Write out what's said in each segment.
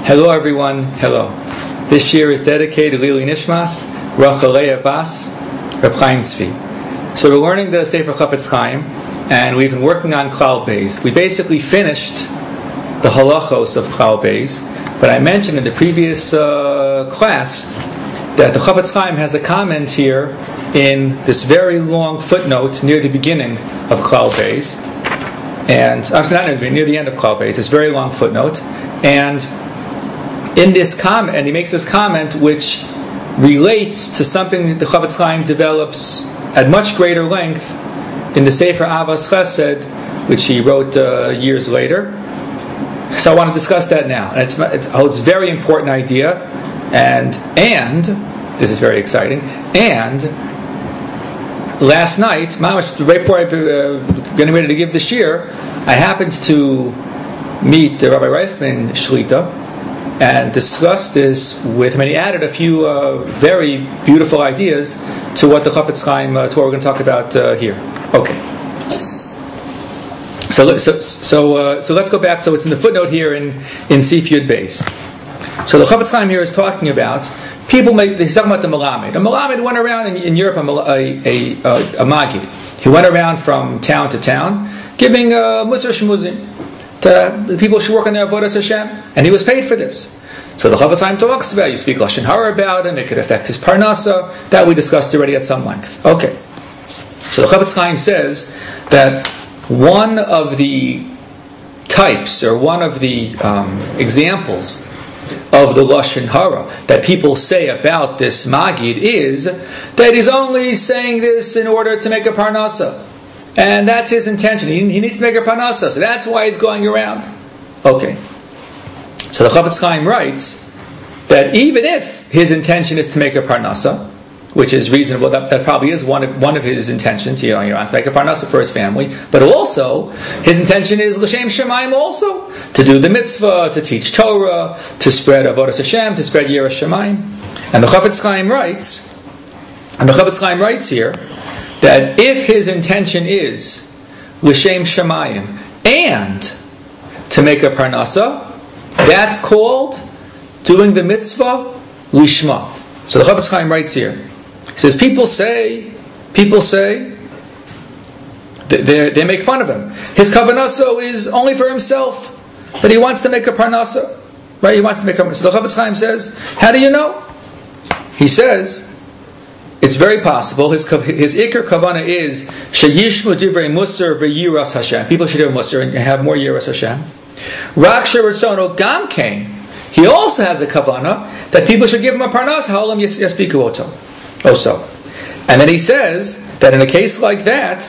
Hello everyone, hello. This year is dedicated to Lili Nishmas, Rachalei Bas, Reb Chaim Tzvi. So we're learning the Sefer Chafetz Chaim, and we've been working on Klal Beis. We basically finished the halachos of Klal Beis, but I mentioned in the previous class that the Chafetz Chaim has a comment here in this very long footnote near the beginning of Klal Beis, and actually near the end of Klal Beis. This very long footnote, and in this comment, and he makes this comment which relates to something that the Chafetz Chaim develops at much greater length in the Sefer Avas Chesed, which he wrote years later. So I want to discuss that now. And it's a very important idea, and this is very exciting. And last night, right before I getting ready to give the shir, I happened to meet Rabbi Reifman Shlita and discussed this with him, and he added a few very beautiful ideas to what the Chafetz Chaim, to what we're going to talk about here. Okay. So let's go back. So it's in the footnote here in Sif Yud Beis. So the Chafetz Chaim here is talking about he's talking about the Melamed. A Melamed went around in Europe, a Magid. He went around from town to town, giving Musar Shmuzim to the people who work on their Avodas Hashem, and he was paid for this. So the Chafetz Chaim talks about, you speak Lashon Hara about him, it could affect his Parnasa, that we discussed already at some length. Okay. So the Chafetz Chaim says that one of the types, or one of the examples of the Lashon Hara that people say about this Magid is that he's only saying this in order to make a Parnasa. And that's his intention. He needs to make a Parnasa, so that's why he's going around. Okay. So the Chafetz Chaim writes that even if his intention is to make a Parnasa, which is reasonable, that probably is one of his intentions. He wants to make a Parnasa for his family, but also his intention is L'Shem Shemaim, also to do the mitzvah, to teach Torah, to spread Avodas Hashem, to spread Yiras Shemaim. And the Chafetz Chaim writes here that if his intention is L'Shem Shemaim and to make a Parnasa, that's called doing the mitzvah Lishma. So the Chafetz Chaim writes here. He says, people say, they make fun of him. His kavanaso is only for himself, that he wants to make a parnasa. Right? He wants to make a parnasa. So the Chafetz Chaim says, how do you know? He says, it's very possible. His ikar kavana is sheyishmu divrei musar v'yiras Hashem. People should hear musar and have more yiras Hashem. Rak sheritzono gam kain. He also has a kavana that people should give him a parnas ha'olam yaspiku oto. Also, and then he says that in a case like that,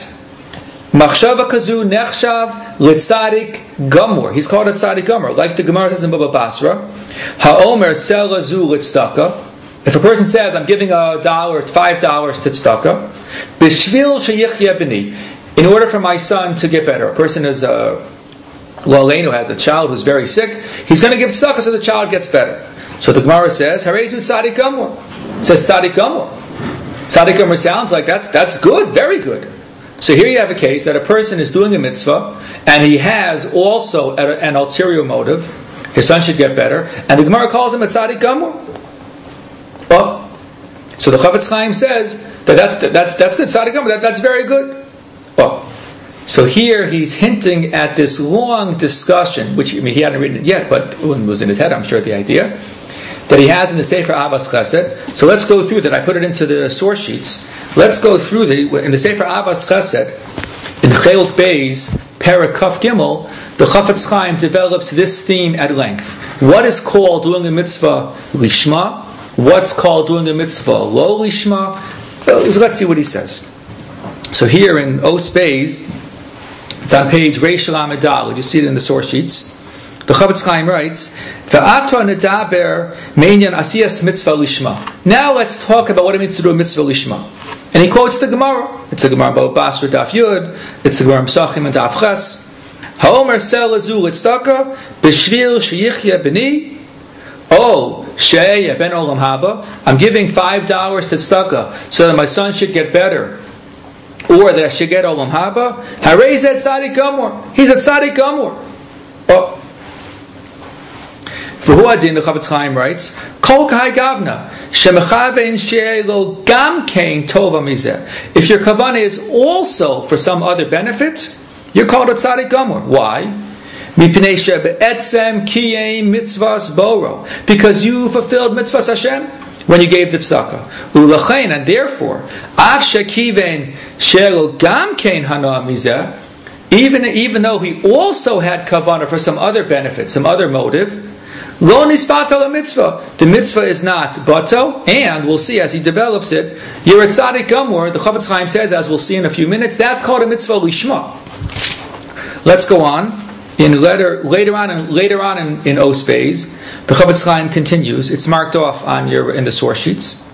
machshava kazu nechshav litzadik gamur. He's called a tzadik gamur, like the Gemara says in Baba Basra. Haomer selazu litzdaka. If a person says, I'm giving $1, $5 to tzedakah, b'shvil sheyichya b'ni, in order for my son to get better. A person is Lalenu has a child who's very sick. He's going to give tzedakah so the child gets better. So the Gemara says, Harezu tzadik gamur. It says tzadik gamur. Tzadik gamur sounds like that's good, very good. So here you have a case that a person is doing a mitzvah, and he has also an ulterior motive. His son should get better, and the Gemara calls him a tzadik gamur. Oh, so the Chafetz Chaim says that's good. Tzadik gamur, that's very good. Oh, so here he's hinting at this long discussion, which he hadn't written it yet, but it was in his head, I'm sure, the idea that he has in the Sefer Avas Chesed. So let's go through that. I put it into the source sheets. Let's go through in the Sefer Avas Chesed, in Chayot Beis, Perek Kaf Gimel, the Chafetz Chaim develops this theme at length. What is called doing a mitzvah Lishma? What's called doing a mitzvah Lo Lishma? So let's see what he says. So here in Os Beis, it's on page Reish Lamed Daled. You see it in the source sheets. The Chafetz Chaim writes, "V'ato nedaber meinyan asiyas mitzvah lishma." Now let's talk about what it means to do a mitzvah lishma. And he quotes the Gemara. It's a Gemara Baba Basra Daf Yud. It's a Gemara Pesachim and Daf Ches. Haomer sel azul litzdaka b'shvil sheyichya b'ni. Oh, sheya ben olam haba. I'm giving $5 to tzedakah so that my son should get better, or that I should get olam haba. Harei zed tzadik gamur. He's a tzadik gamur. Oh. V'huadin, the Chavetz Chaim writes, Kol kai gavna, shemechavein she'elo gam kein tova mizeh. If your kavanah is also for some other benefit, you're called a tzaddik gamur. Why? Mipnei shebe'etzem kiyei mitzvahs boro. Because you fulfilled mitzvahs Hashem when you gave the tzedakah. Ulachein, and therefore, af shekivein she'elo gam kein hana mizeh, even though he also had kavanah for some other benefit, some other motive, lo nisbata la mitzvah. The mitzvah is not bato, and we'll see as he develops it. You're a tzaddik gamur. The Chavetz Chaim says, as we'll see in a few minutes, that's called a mitzvah lishma. Let's go on. Later on in Os Beis, the Chavetz Chaim continues. It's marked off in the source sheets.